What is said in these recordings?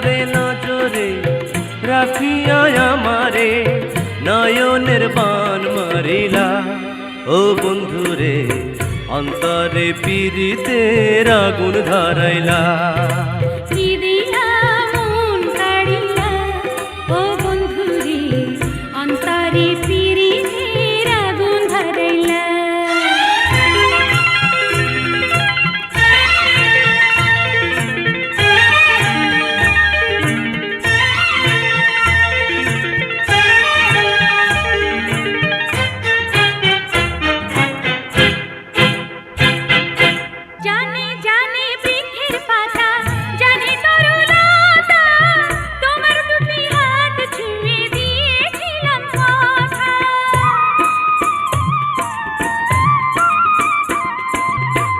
নজরে নজরে রাখিয়া আমারে নয়নের বান মারিলা। ও বন্ধুরে অন্তরে পীড়িতের আগুন ধরাইলা। কি দিয়া মন কাড়িলা ও বন্ধুরে অন্তরে পীড়িতের আগুন ধরাইলা।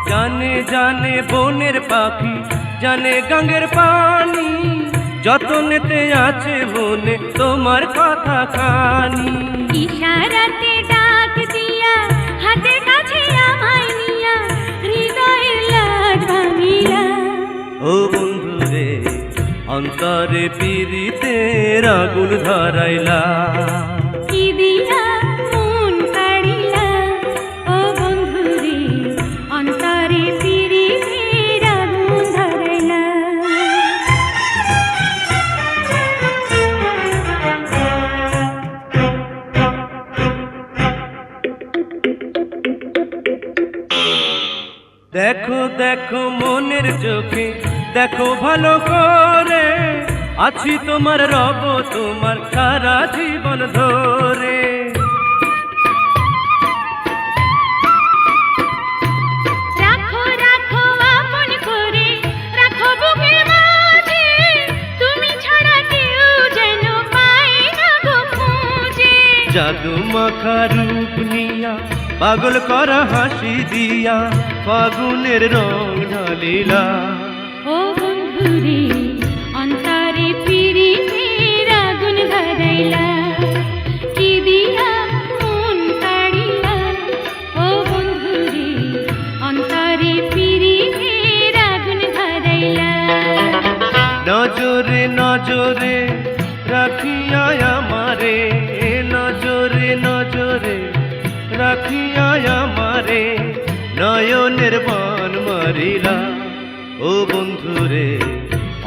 জানে জানে বনের পাখি জানে গঙ্গের পানি, যতনেতে আছে মনে তোমার কথা খানি। ইশারাতে ডাক দিয়া হাতের কাছে আমায় নিয়া হৃদয়ের লাড ভাঙিলা। ও বন্ধুরে অন্তরে পীড়িতের আগুন ধরাইলা। কি দিয়া মন কাড়িলা ও বন্ধুরে অন্তরে পীড়িতের আগুন ধরাইলা। দেখো দেখো মনের চোখে দেখো ভালো করে, আছি তোমার রব তোমার সারা জীবন ধরে। রাখো রাখো আপন করে রাখো বুকের মাঝে, তুমি ছাড়া কেউ যেন পায় না গো খুঁজে। জাদু মাখা রূপ নিয়া পাগল করা হাসি দিয়া ফাগুনের রং ঢালিলা। ও বন্ধুরে অন্তরে পীড়িতের আগুন ধরাইলা। কি দিয়া মন কাড়িলা ও বন্ধুরে অন্তরে পীড়িতের আগুন ধরাইলা। নজরে নজরে রাখিয়া আমারে নজরে নজরে রাখিয়া আমারে নয়নের বান মারিলা। ও বন্ধুরে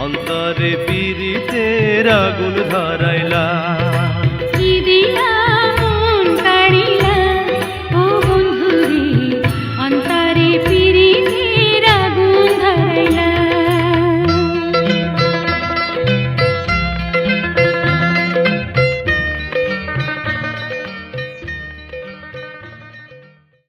অন্তরে পীড়িতের আগুন ধরাইলা।